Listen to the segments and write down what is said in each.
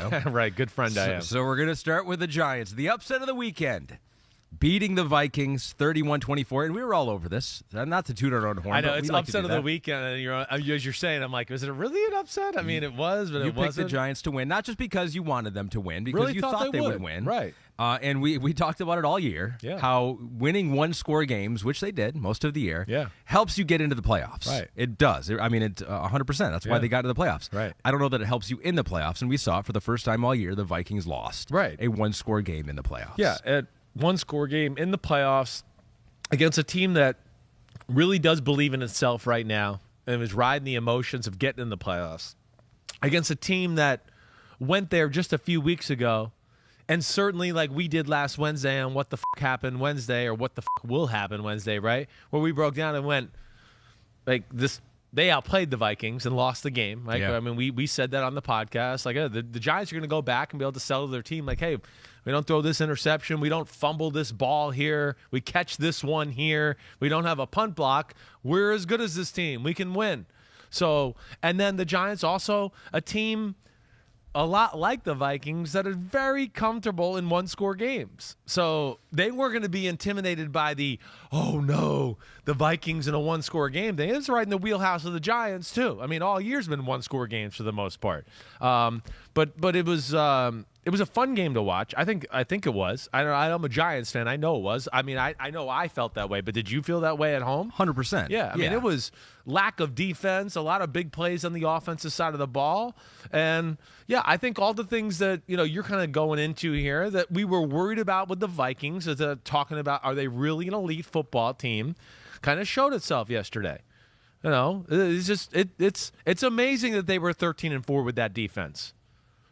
Right, good friend I am. So we're going to start with the Giants. The upset of the weekend. Beating the Vikings 31-24, and we were all over this. Not to toot our own horn. I know, but it's we like upset to of do the that. weekend, and as you're saying, I'm like, is it really an upset? I mean, it was, but You it wasn't. picked the Giants to win, not just because you wanted them to win, because Really you thought they would win. Right. And we talked about it all year, how winning one-score games, which they did most of the year, helps you get into the playoffs. Right. It does. I mean, it's 100%. That's why they got to the playoffs. Right. I don't know that it helps you in the playoffs, and we saw it for the first time all year. The Vikings lost a one-score game in the playoffs. Yeah, one-score game in the playoffs against a team that really does believe in itself right now and is riding the emotions of getting in the playoffs. Against a team that went there just a few weeks ago, and certainly like we did last Wednesday on what the happened Wednesday or what the will happen Wednesday, right? Where we broke down and went like this. They outplayed the Vikings and lost the game. Like, I mean, we said that on the podcast. Like, the Giants are going to go back and be able to sell to their team. Like, hey, we don't throw this interception. We don't fumble this ball here. We catch this one here. We don't have a punt block. We're as good as this team. We can win. So, and then the Giants also a team a lot like the Vikings that are very comfortable in one-score games. So they weren't going to be intimidated by the, oh, no, the Vikings in a one-score game thing. It's right in the wheelhouse of the Giants, too. I mean, all year's been one-score games for the most part. But it was a fun game to watch. I think it was. I'm a Giants fan. I know it was. I mean, I know I felt that way. But did you feel that way at home? 100%. Yeah. I mean, it was lack of defense, a lot of big plays on the offensive side of the ball. And, yeah, I think all the things that, you're kind of going into here that we were worried about with the Vikings, talking about are they really an elite football team, kind of showed itself yesterday. It's just it's amazing that they were 13-4 with that defense.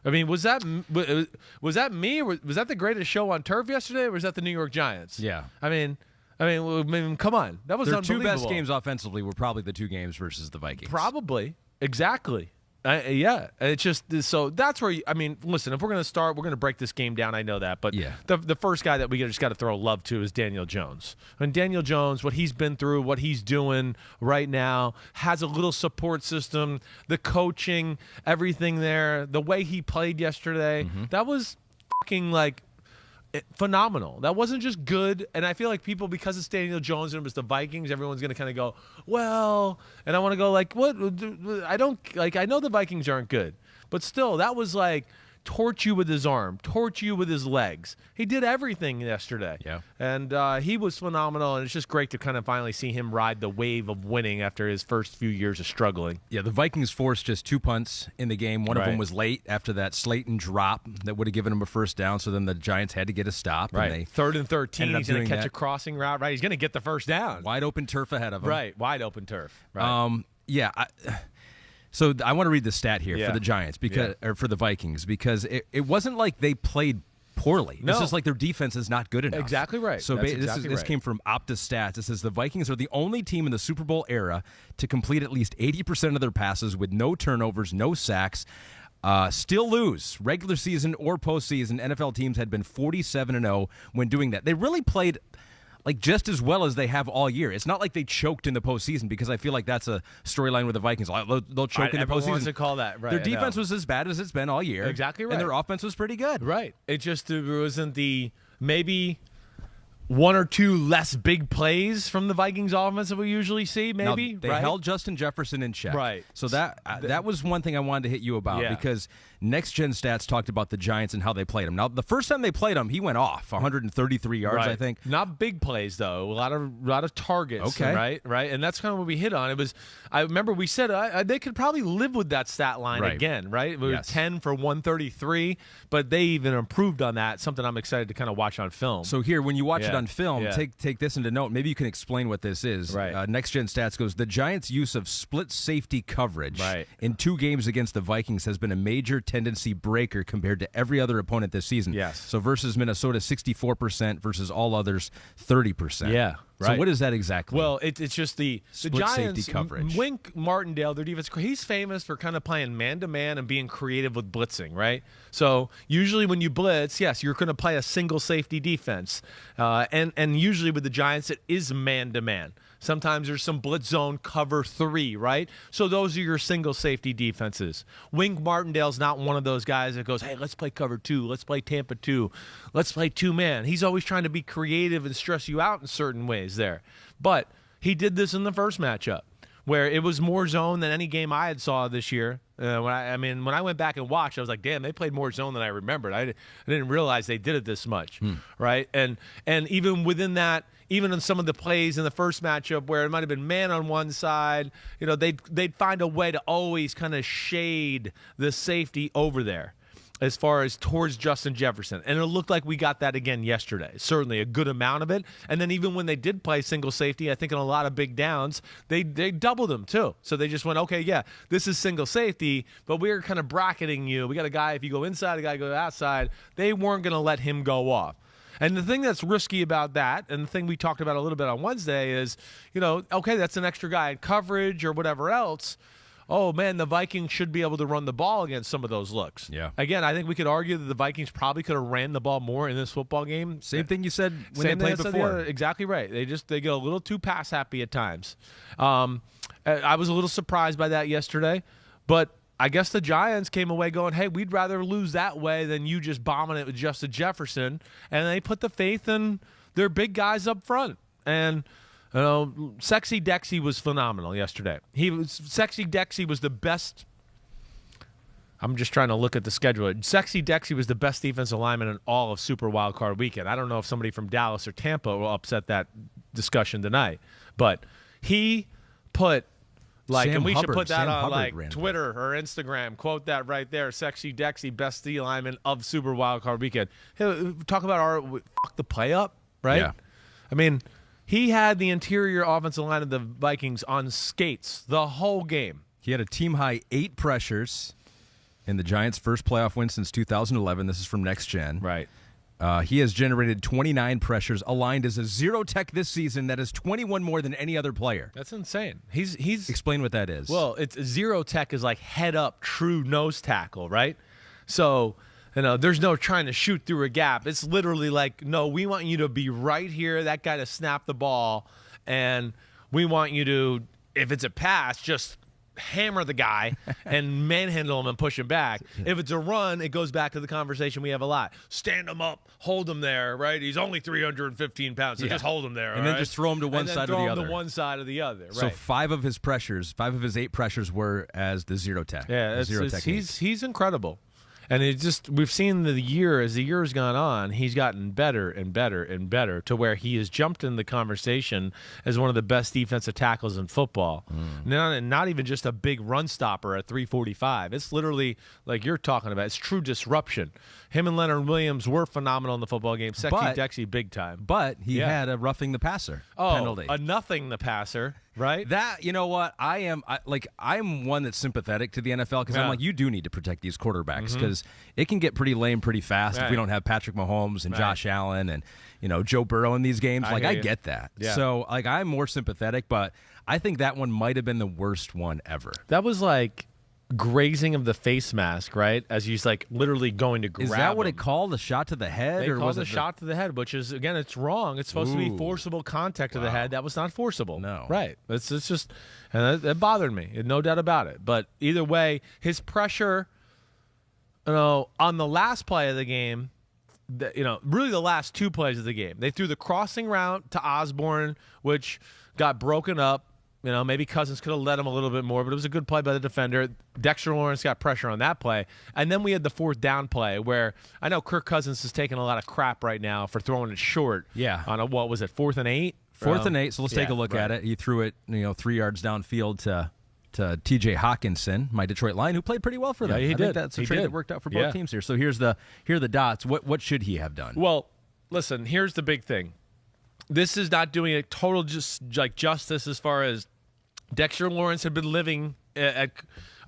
I mean, was that me, or was that the greatest show on turf yesterday, or was that the New York Giants? Yeah. I mean, come on, that was Their unbelievable. two best games offensively were probably the two games versus the Vikings. Probably, exactly. It's just so that's where listen. If we're going to start, we're going to break this game down. I know that, but the first guy that we just got to throw love to is Daniel Jones. And Daniel Jones, what he's been through, what he's doing right now, has a little support system, the coaching, everything there, the way he played yesterday, that was fucking phenomenal. That wasn't just good. And I feel like people, because it's Daniel Jones and it was the Vikings, everyone's going to kind of go, well, and I want to go like, what? I know the Vikings aren't good, but still, that was like torch you with his arm, torch you with his legs. He did everything yesterday. Yeah. And he was phenomenal, and it's just great to kind of finally see him ride the wave of winning after his first few years of struggling. Yeah, the Vikings forced just 2 punts in the game. One of them was late after that Slayton drop that would have given him a first down, so then the Giants had to get a stop. Right. And they 3rd and 13, he's going to catch that. a crossing route. Right, he's going to get the first down. Wide open turf ahead of him. Right, wide open turf. Right. So I want to read the stat here for the Giants or for the Vikings, because it wasn't like they played poorly. No. It's just like their defense is not good enough. Exactly right. So this came from Opta Stats. It says the Vikings are the only team in the Super Bowl era to complete at least 80% of their passes with no turnovers, no sacks. Still lose regular season or postseason. NFL teams had been 47-0 when doing that. They really played just as well as they have all year. It's not like they choked in the postseason, because I feel like that's a storyline with the Vikings. They'll choke in the Everyone postseason. wants to call that. Right, their defense was as bad as it's been all year. Exactly right. And their offense was pretty good. Right. It just wasn't the maybe one or two less big plays from the Vikings offense that we usually see, maybe. Now, they held Justin Jefferson in check. Right. So that was one thing I wanted to hit you about, because Next Gen Stats talked about the Giants and how they played him. Now, the first time they played him, he went off 133 yards, I think. Not big plays, though. A lot of targets. Okay. Right. And that's kind of what we hit on. It was. I remember we said they could probably live with that stat line again, right? It was 10 for 133, but they even improved on that. Something I'm excited to kind of watch on film. So here, when you watch it on film, take this into note. Maybe you can explain what this is. Right. Next Gen Stats goes, the Giants' use of split safety coverage in 2 games against the Vikings has been a major tendency breaker compared to every other opponent this season. Yes. So versus Minnesota, 64% versus all others, 30%. Yeah. Right. So what is that exactly? Well, it's just the Giants, safety coverage. Wink Martindale, their defense, he's famous for kind of playing man-to-man and being creative with blitzing, right? So usually when you blitz, yes, you're going to play a single safety defense. And usually with the Giants, it is man-to-man. Sometimes there's some blitz zone cover 3, right? So those are your single safety defenses. Wink Martindale's not one of those guys that goes, hey, let's play cover 2. Let's play Tampa 2. Let's play 2-man. He's always trying to be creative and stress you out in certain ways there. But he did this in the first matchup, where it was more zone than any game I had saw this year. When I went back and watched, I was like, damn, they played more zone than I remembered. I didn't realize they did it this much, right? And even within that, even in some of the plays in the first matchup where it might have been man on one side, they'd find a way to always kind of shade the safety over there as far as towards Justin Jefferson. And it looked like we got that again yesterday. Certainly a good amount of it. And then even when they did play single safety, I think in a lot of big downs, they doubled them too. So they just went, okay, yeah, this is single safety, but we're kind of bracketing you. We got a guy, if you go inside, a guy go outside. They weren't going to let him go off. And the thing that's risky about that, and the thing we talked about a little bit on Wednesday is, okay, that's an extra guy in coverage or whatever else. Oh, man, the Vikings should be able to run the ball against some of those looks. Yeah. Again, I think we could argue that the Vikings probably could have ran the ball more in this football game. Same thing you said when they played before. Exactly right. They get a little too pass happy at times. I was a little surprised by that yesterday, but I guess the Giants came away going, hey, we'd rather lose that way than you just bombing it with Justin Jefferson. And they put the faith in their big guys up front. And Sexy Dexy was phenomenal yesterday. Sexy Dexy was the best. I'm just trying to look at the schedule. Sexy Dexy was the best defensive lineman in all of Super Wildcard Weekend. I don't know if somebody from Dallas or Tampa will upset that discussion tonight, but he put and we should put that on Twitter or Instagram. Quote that right there. Sexy Dexy, best D lineman of Super Wildcard Weekend. Hey, talk about the play up, right? Yeah. I mean, he had the interior offensive line of the Vikings on skates the whole game. He had a team-high 8 pressures in the Giants' first playoff win since 2011. This is from Next Gen. Right. He has generated 29 pressures, aligned as a zero tech this season. That is 21 more than any other player. That's insane. He's Explain what that is. Well, it's zero tech is like head up, true nose tackle, right? So there's no trying to shoot through a gap. It's literally like, no, we want you to be right here, that guy to snap the ball, and we want you to, if it's a pass, just hammer the guy and manhandle him and push him back. If it's a run, it goes back to the conversation we have a lot. Stand him up, hold him there, right? He's only 315 pounds, so just hold him there. And then just throw him to one side or the other. To one side or the other, right? So 5 of his 8 pressures were as the zero tech. Yeah, he's incredible. And we've seen as the year has gone on, he's gotten better and better and better to where he has jumped in the conversation as one of the best defensive tackles in football. Not even just a big run stopper at 345. It's literally like you're talking about. It's true disruption. Him and Leonard Williams were phenomenal in the football game. Sexy Dexy, big time. But he had a roughing the passer penalty. A nothing the passer. Right? That, you know what? I'm one that's sympathetic to the NFL because I'm like, you do need to protect these quarterbacks because it can get pretty lame pretty fast if we don't have Patrick Mahomes and Josh Allen and, Joe Burrow in these games. I get that. Yeah. So, I'm more sympathetic, but I think that one might have been the worst one ever. That was like grazing of the face mask, right? As he's like literally going to grab Is that what him. it called? A shot to the head? They or called was it it a shot to the head, which is, again, it's wrong. It's supposed to be forcible contact to the head. That was not forcible. No. Right. It's just, and that bothered me. No doubt about it. But either way, his pressure, on the last play of the game, really the last 2 plays of the game, they threw the crossing route to Osborne, which got broken up. Maybe Cousins could have led him a little bit more, but it was a good play by the defender. Dexter Lawrence got pressure on that play. And then we had the 4th down play where I know Kirk Cousins is taking a lot of crap right now for throwing it short. Yeah. On what was it, 4th and 8? 4th and 8, so let's take a look at it. He threw it, 3 yards downfield to T.J. Hawkinson, my Detroit Line, who played pretty well for them. Yeah, he did. Think that's a trade that worked out for both teams here. So here are the dots. What should he have done? Well, listen, here's the big thing. This is not doing a total justice as far as Dexter Lawrence had been living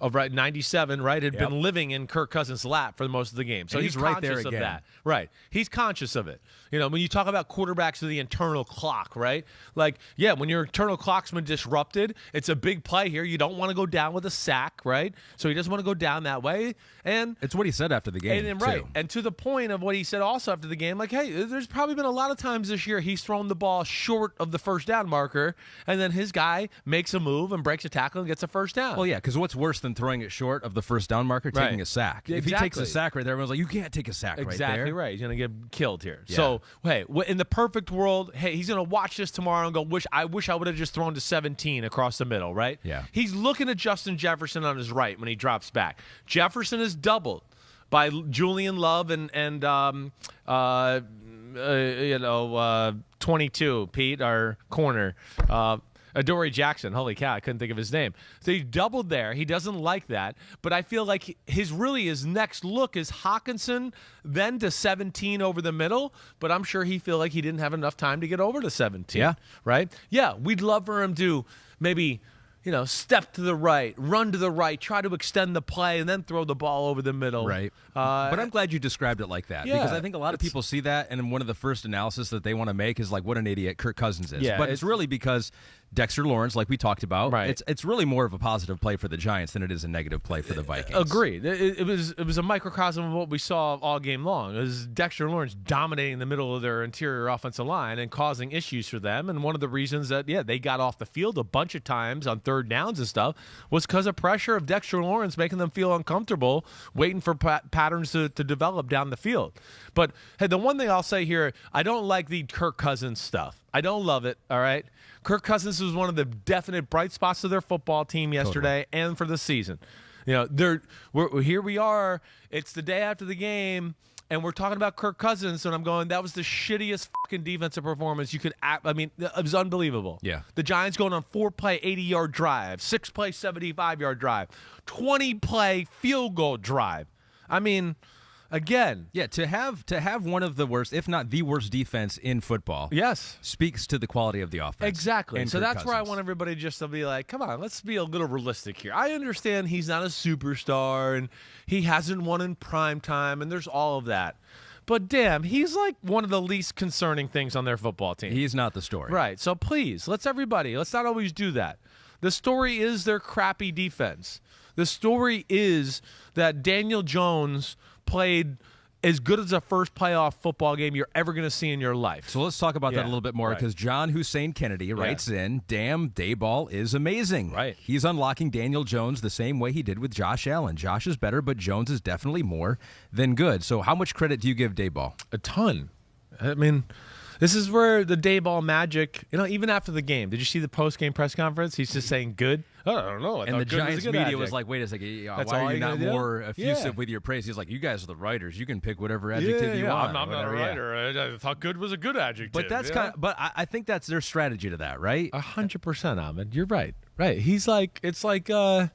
of 97, right, had been living in Kirk Cousins' lap for most of the game. So And he's right conscious there of again. that. Right. He's conscious of it. When you talk about quarterbacks with the internal clock, right? Like, yeah, when your internal clock's been disrupted, it's a big play here. You don't want to go down with a sack, right? So he doesn't want to go down that way. And it's what he said after the game, right. too. And to the point of what he said also after the game, like, hey, there's probably been a lot of times this year he's thrown the ball short of the first down marker, and then his guy makes a move and breaks a tackle and gets a first down. Well, yeah, because what's worse than throwing it short of the first down marker? Taking a sack. Exactly. If he takes a sack right there, everyone's like, you can't take a sack right there. Exactly right. He's going to get killed here. Yeah. So, hey, in the perfect world, hey, he's going to watch this tomorrow and go, I wish I would have just thrown to 17 across the middle, right? Yeah. He's looking at Justin Jefferson on his right when he drops back. Jefferson is doubled by Julian Love and 22, Pete, our corner. Adoree Jackson. Holy cow, I couldn't think of his name. So he doubled there. He doesn't like that. But I feel like his next look is Hawkinson, then to 17 over the middle. But I'm sure he feel like he didn't have enough time to get over to 17. Yeah. Right? Yeah, we'd love for him to maybe step to the right, run to the right, try to extend the play, and then throw the ball over the middle. Right. But I'm glad you described it like that, because I think a lot of people see that, and one of the first analysis that they want to make is like, what an idiot Kirk Cousins is. Yeah, but it's really because Dexter Lawrence, like we talked about, it's really more of a positive play for the Giants than it is a negative play for the Vikings. Agreed. It was a microcosm of what we saw all game long. It was Dexter Lawrence dominating the middle of their interior offensive line and causing issues for them. And one of the reasons that, they got off the field a bunch of times on third downs and stuff was because of pressure of Dexter Lawrence making them feel uncomfortable, waiting for patterns to develop down the field. But, hey, the one thing I'll say here, I don't like the Kirk Cousins stuff. I don't love it, all right? Kirk Cousins was one of the definite bright spots of their football team yesterday and for the season. Here we are. It's the day after the game, and we're talking about Kirk Cousins, and I'm going, that was the shittiest fucking defensive performance you could it was unbelievable. Yeah. The Giants going on 4-play 80-yard drive, 6-play 75-yard drive, 20-play field goal drive. Again, to have one of the worst, if not the worst, defense in football. Yes, speaks to the quality of the offense. Exactly. So that's where I want want everybody just to be like, come on, let's be a little realistic here. I understand he's not a superstar and he hasn't won in prime time, and there's all of that. But damn, he's like one of the least concerning things on their football team. He's not the story. Right. So please, let's not always do that. The story is their crappy defense. The story is that Daniel Jones played as good as a first playoff football game you're ever going to see in your life. So let's talk about that a little bit more, because John Hussein Kennedy writes in, damn, Daboll is amazing. Right. He's unlocking Daniel Jones the same way he did with Josh Allen. Josh is better, but Jones is definitely more than good. So how much credit do you give Daboll? A ton. This is where the Daboll magic, even after the game. Did you see the post-game press conference? He's just saying good. Oh, I don't know. And the Giants media was like, wait a second, why are you not more effusive with your praise? He's like, you guys are the writers. You can pick whatever adjective you want. I'm not a writer. I thought good was a good adjective. But that's but I think that's their strategy to that, right? 100%, Ahmed. You're right. Right. He's like, it's like Bill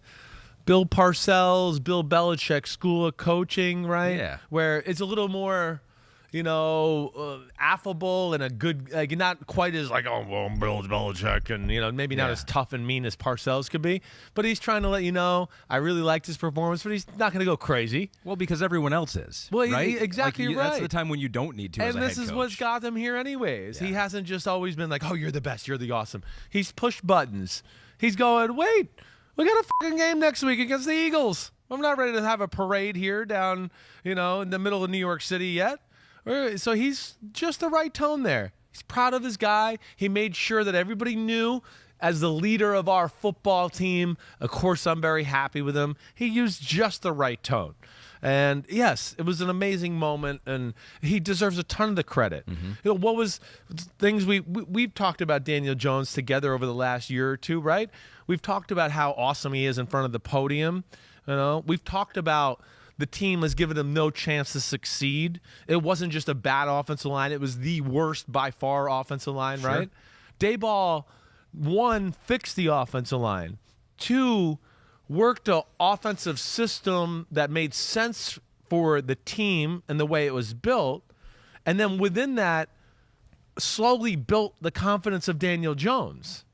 Parcells, Bill Belichick school of coaching, right? Yeah. Where it's a little more, affable and a good, not quite as like, oh, well, Bill Belichick, and, maybe not as tough and mean as Parcells could be. But he's trying to let you know, I really liked his performance, but he's not going to go crazy. Well, because everyone else is. Well, right? Exactly right. That's the time when you don't need to. And as a this head is coach. what's got him here anyways. Yeah. He hasn't just always been like, oh, you're the best, you're the awesome. He's pushed buttons. He's going, wait, we got a fucking game next week against the Eagles. I'm not ready to have a parade here down, in the middle of New York City yet. So he's just the right tone there. He's proud of his guy. He made sure that everybody knew, as the leader of our football team, of course I'm very happy with him. He used just the right tone. And yes, it was an amazing moment, and he deserves a ton of the credit. Mm-hmm. What was things we've talked about Daniel Jones together over the last year or two, right? We've talked about how awesome he is in front of the podium. We've talked about the team has given him no chance to succeed. It wasn't just a bad offensive line. It was the worst by far offensive line, Sure. right? Daboll, 1, fixed the offensive line. 2, worked an offensive system that made sense for the team and the way it was built. And then within that, slowly built the confidence of Daniel Jones.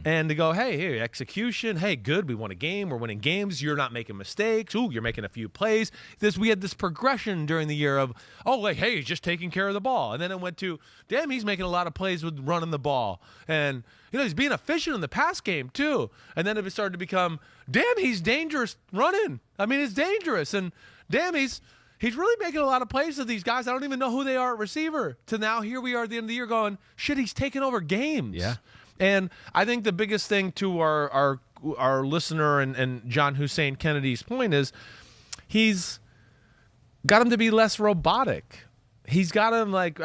and to go, hey, execution, hey, good, we won a game, we're winning games, you're not making mistakes, ooh, you're making a few plays. We had this progression during the year of, hey, he's just taking care of the ball. And then it went to, damn, he's making a lot of plays with running the ball. And, he's being efficient in the pass game, too. And then it started to become, damn, he's dangerous running. I mean, it's dangerous. And, damn, he's really making a lot of plays to these guys. I don't even know who they are at receiver. To now, here we are at the end of the year going, shit, he's taking over games. Yeah. And I think the biggest thing to our listener and John Hussein Kennedy's point is he's got him to be less robotic. He's got him, like,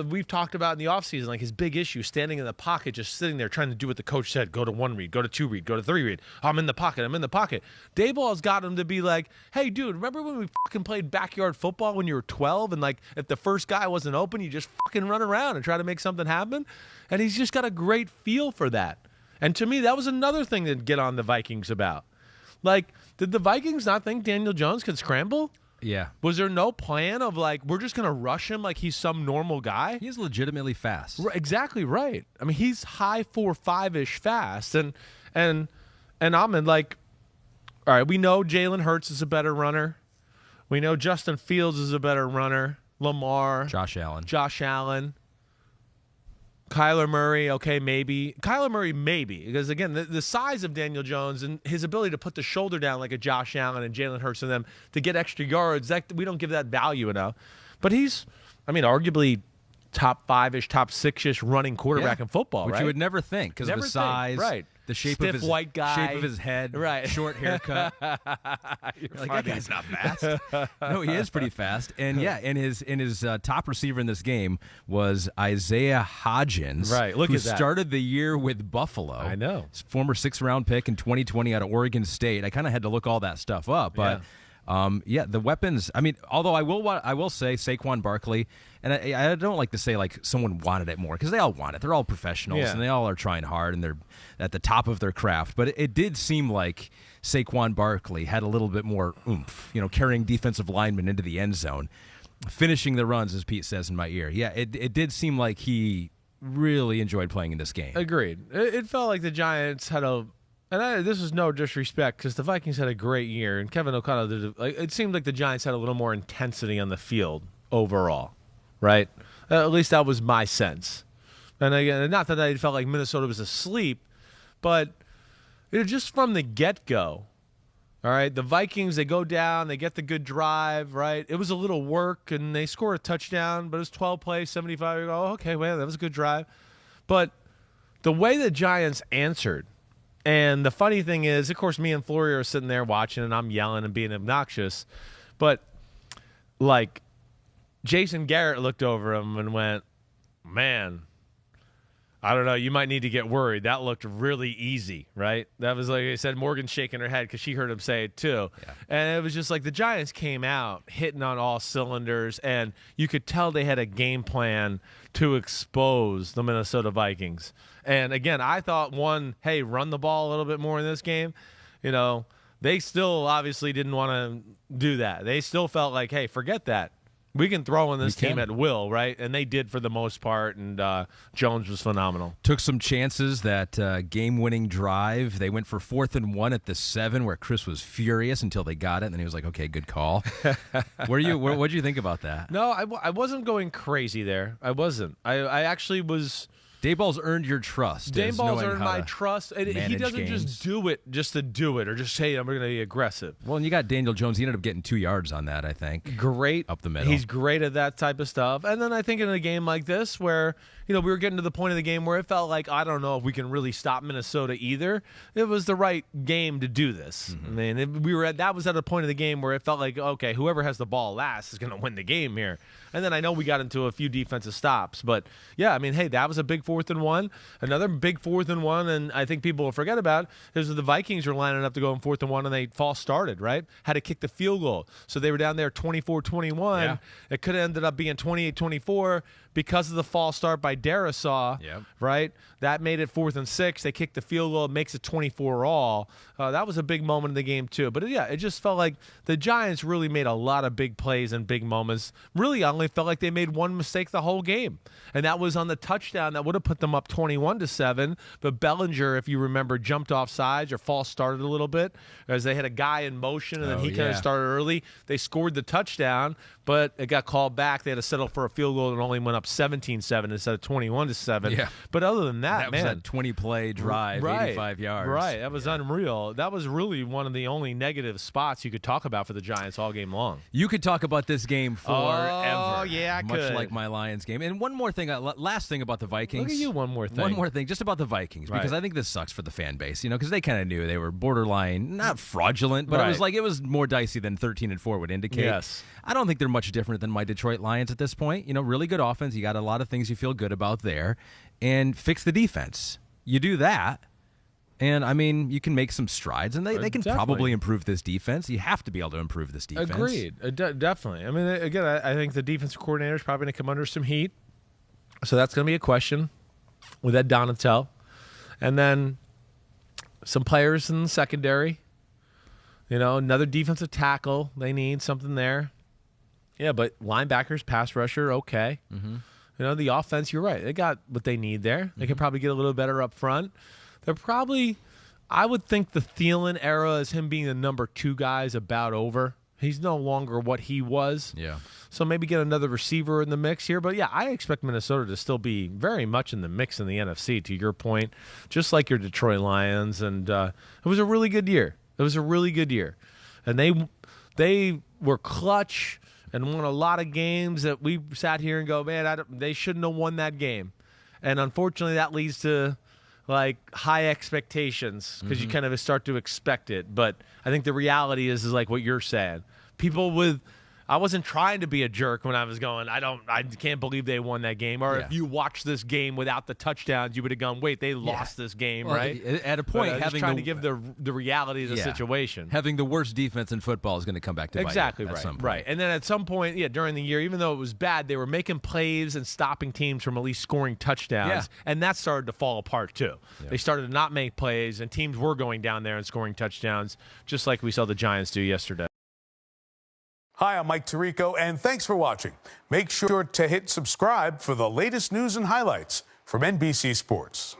we've talked about in the offseason, like his big issue, standing in the pocket, just sitting there trying to do what the coach said. Go to 1 read, go to 2 read, go to 3 read. I'm in the pocket. Daboll's got him to be like, hey, dude, remember when we fucking played backyard football when you were 12 and, like, if the first guy wasn't open, you just fucking run around and try to make something happen? And he's just got a great feel for that. And to me, that was another thing to get on the Vikings about. Like, did the Vikings not think Daniel Jones could scramble? Yeah. Was there no plan of, like, we're just going to rush him like he's some normal guy? He's legitimately fast. Exactly right. I mean, he's high 4.5-ish fast. And Ahmed, like, all right, we know Jalen Hurts is a better runner. We know Justin Fields is a better runner. Lamar. Josh Allen. Kyler Murray, okay, maybe. Kyler Murray, maybe. Because, again, the size of Daniel Jones and his ability to put the shoulder down like a Josh Allen and Jalen Hurts and them to get extra yards, we don't give that value enough. But he's, arguably top 5-ish, top 6-ish running quarterback in football, which right? you would never think because of the size, right? The shape Stiff of his white guy, shape of his head, right? Short haircut. You're like, that guy's not fast. No, he is pretty fast. And and his top receiver in this game was Isaiah Hodgins, right? Look who at that. Started the year with Buffalo. I know, former 6th-round pick in 2020 out of Oregon State. I kind of had to look all that stuff up, but. The weapons. Although I will say Saquon Barkley, and I don't like to say like someone wanted it more because they all want it. They're all professionals and they all are trying hard and they're at the top of their craft. But it did seem like Saquon Barkley had a little bit more oomph, carrying defensive linemen into the end zone, finishing the runs, as Pete says in my ear. Yeah, it did seem like he really enjoyed playing in this game. Agreed. It felt like the Giants had this is no disrespect because the Vikings had a great year, and Kevin O'Connell did. It seemed like the Giants had a little more intensity on the field overall, right? At least that was my sense. And again, not that I felt like Minnesota was asleep, but just from the get-go, all right, the Vikings, they go down, they get the good drive, right? It was a little work, and they score a touchdown, but it was 12 plays, 75. You go, okay, well, that was a good drive. But the way the Giants answered, and the funny thing is, of course, me and Flory are sitting there watching, and I'm yelling and being obnoxious. But, like, Jason Garrett looked over him and went, man, I don't know, you might need to get worried. That looked really easy, right? That was like I said, Morgan shaking her head because she heard him say it too. Yeah. And it was just like the Giants came out hitting on all cylinders, and you could tell they had a game plan to expose the Minnesota Vikings. And again, I thought hey, run the ball a little bit more in this game. They still obviously didn't want to do that. They still felt like, hey, forget that. We can throw in this team at will, right? And they did for the most part, and Jones was phenomenal. Took some chances, that game-winning drive. They went for 4th and 1 at the 7 where Chris was furious until they got it, and then he was like, okay, good call. What did you think about that? No, I wasn't going crazy there. I wasn't. I actually was... Daboll's earned your trust. Daboll's earned my trust. He doesn't just do it just to do it or just say, I'm going to be aggressive. Well, and you got Daniel Jones. He ended up getting 2 yards on that, I think. Great. Up the middle. He's great at that type of stuff. And then I think in a game like this where, we were getting to the point of the game where it felt like, I don't know if we can really stop Minnesota either. It was the right game to do this. Mm-hmm. That was at a point of the game where it felt like, okay, whoever has the ball last is going to win the game here. And then I know we got into a few defensive stops. But, yeah, hey, that was a big 4th and 1. Another big 4th and 1, and I think people will forget about, is the Vikings were lining up to go in 4th and 1, and they false started, right? Had to kick the field goal. So they were down there 24-21. Yeah. It could have ended up being 28-24 because of the false start by Darisaw, right? That made it 4th and 6. They kicked the field goal. It makes it 24-all. That was a big moment in the game, too. But, yeah, it just felt like the Giants really made a lot of big plays and big moments. Really, I only felt like they made one mistake the whole game, and that was on the touchdown that would have put them up 21-7. But Bellinger, if you remember, jumped off sides or false started a little bit as they had a guy in motion, and then he kind of started early. They scored the touchdown, but it got called back. They had to settle for a field goal and only went up 17-7 instead of 21-7. Yeah. But other than that, was a 20-play drive, 85 yards. Right. That was unreal. That was really one of the only negative spots you could talk about for the Giants all game long. You could talk about this game forever. Oh, yeah, I much could. like my Lions game. And one more thing, last thing about the Vikings. Look at you, one more thing. One more thing, just about the Vikings, because I think this sucks for the fan base, because they kind of knew they were borderline, not fraudulent, but it was more dicey than 13-4 would indicate. Yes. I don't think they're much different than my Detroit Lions at this point. Really good offense. You got a lot of things you feel good about there, and fix the defense. You do that. And, I mean, you can make some strides, and they can probably improve this defense. You have to be able to improve this defense. Agreed. Definitely. I mean, again, I think the defensive coordinator is probably going to come under some heat. So that's going to be a question with Ed Donatel. And then some players in the secondary. Another defensive tackle. They need something there. Yeah, but linebackers, pass rusher, okay. Mm-hmm. The offense, you're right. They got what they need there. They can probably get a little better up front. They're probably, I would think the Thielen era is him being the number 2 guy is about over. He's no longer what he was. Yeah. So maybe get another receiver in the mix here. But, yeah, I expect Minnesota to still be very much in the mix in the NFC, to your point, just like your Detroit Lions. And it was a really good year. It was a really good year. And they were clutch and won a lot of games that we sat here and go, man, they shouldn't have won that game. And unfortunately, that leads to high expectations because you kind of start to expect it. But I think the reality is like what you're saying. I wasn't trying to be a jerk when I was going, I can't believe they won that game. Or if you watched this game without the touchdowns, you would have gone, wait, they lost this game, right? At a point, having trying to give the reality of the situation. Having the worst defense in football is going to come back to bite you at some point. Right. And then at some point, during the year, even though it was bad, they were making plays and stopping teams from at least scoring touchdowns. Yeah. And that started to fall apart too. Yeah. They started to not make plays, and teams were going down there and scoring touchdowns, just like we saw the Giants do yesterday. Hi, I'm Mike Tirico, and thanks for watching. Make sure to hit subscribe for the latest news and highlights from NBC Sports.